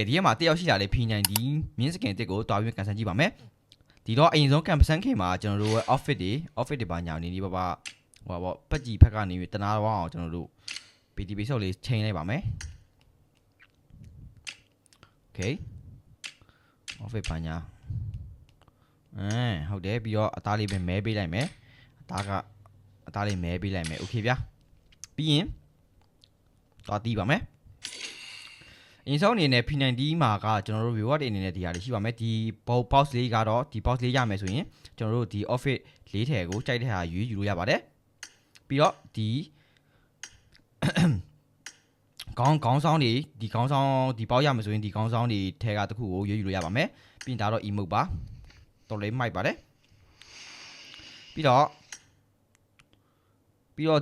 ကဲဒီမှာတယောက်ရှိလာလေ P90 မြင်းစကင်တစ်ကိုတွားပြီးကန်ဆယ်ကြည့်ပါမယ်ဒီတော့အရင်ဆုံးကန်ပစန်းခင်မှာကျွန်တော်တို့ရဲ့ outfit တွေပါညာနေဒီပါဟိုပေါ့ပတ်ကြီးဖက်ကနေတနာတော့အောင်ကျွန်တော်တို့ PTP ဆုပ်လေးချိန်လိုက်ပါမယ် Okay outfit ပါညာဟုတ်တယ်ပြီးတော့အသားလေးပဲမဲပေးလိုက်မယ်အသားလေးမဲပေးလိုက်မယ် Okay ဗျာပြီးရင်တော့တီးပါမယ်အရင်ဆုံးအနေနဲ့ P90 မှာကကျွန်တော်တို့ reward အနေနဲ့ဒီဟာလေးရှိပါမယ်ဒီ box လေးကတော့ဒီ box လေးရမယ်ဆိုရင်ကျွန်တော်တို့ဒီ outfit လေးထည်ကိုကြိုက်တဲ့ဟာယူလို့ရပါတယ်ပြီးတော့ဒီခေါင်းဆောင်တွေဒီခေါင်းဆောင်ဒီပေါက်ရမယ်ဆိုရင်ဒီခေါင်းဆောင်တွေထဲကတစ်ခုကိုယူလို့ရပါမယ်ပြီးရင်ဒါတော့ emote ပါတော်လေးမိုက်ပါတယ်ပြီးတော့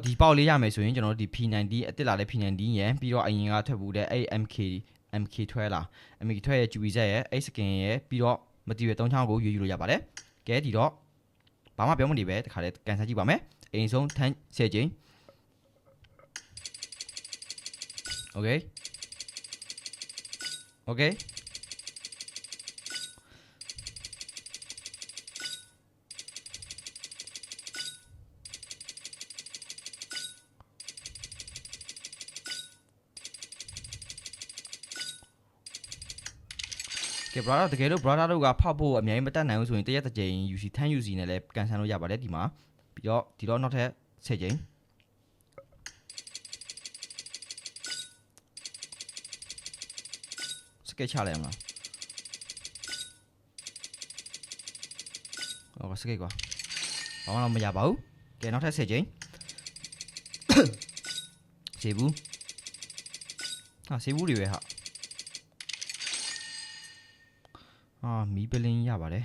ဒီပေါက်လေးရမယ်ဆိုရင်ကျွန်တော်တို့ဒီ P90 အစ်စ်လာတဲ့ P90 ရယ်ပြီးတော့အရင်ကထွက်ဘူးတဲ့အဲ့ MK ထွဲလာ MK ထွဲရဲ့ GBZ ရဲ့အဲ့ skin ရဲ့ပြီးတော့ material 3ချောင်းကိုယူလို့ရပါတယ်ကဲဒီတော့ဘာမှပြောမနေပဲတခါလေးကန်ဆယ်ကြည့်ပါမယ်အရင်ဆုံးထမ်း10ချိန် Okay ကဲ brother တကယ်လို့ brother တို့ကဖောက်ဖို့အများကြီးမတက်နိုင်ဘူးဆိုရင်တရက်တစ်ကြိမ် UC 10 UC နဲ့လည်းကန်ဆယ်လို့ရပါတယ်ဒီမှာပြီးတော့ဒီတော့နောက်ထပ်10ကြိမ်စကက်ချလိုက်အောင်လားဟောစကက်ကွာဘာမှမရပါဘူးကဲနောက်ထပ်10ကြိမ်စေဘူးဟာစေဘူးတွေပဲဟာမီးပလင်းရပါတယ်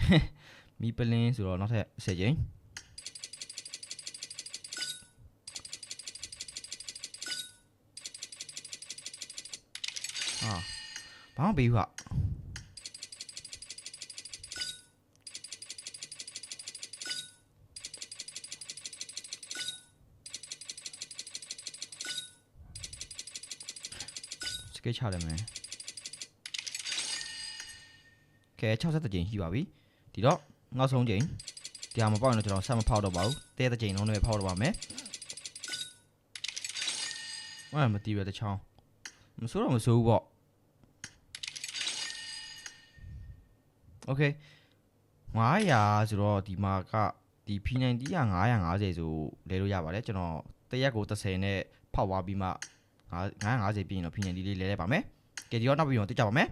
မီးပလင်းဆိုတော့နောက်ထပ်10ကြိမ်ဘာမှပေးဘူးဟာစကက်ချတယ်မယ်ကဲ60ကြိမ်ရှိပါပြီဒီတော့နောက်ဆုံးကြိမ်ဒီဟာမပေါက်ရင်တော့ကျွန်တော်ဆက်မဖောက်တော့ပါဘူးတဲတဲ့ကြိမ်လုံးနဲ့ဖောက်တော့ပါမယ်မတီးရတဲ့ချောင်းမစိုးတော့မစိုးဘူးပေါ့ Okay 900ဆိုတော့ဒီမှာကဒီ P90 က950ဆိုလဲလို့ရပါတယ်ကျွန်တော်တရက်ကို30နဲ့ဖောက်သွားပြီးမှ950ပြင်တော့ P90 လေးလဲလိုက်ပါမယ်ကဲဒီတော့နောက်ပြီးတော့တိကျပါမယ်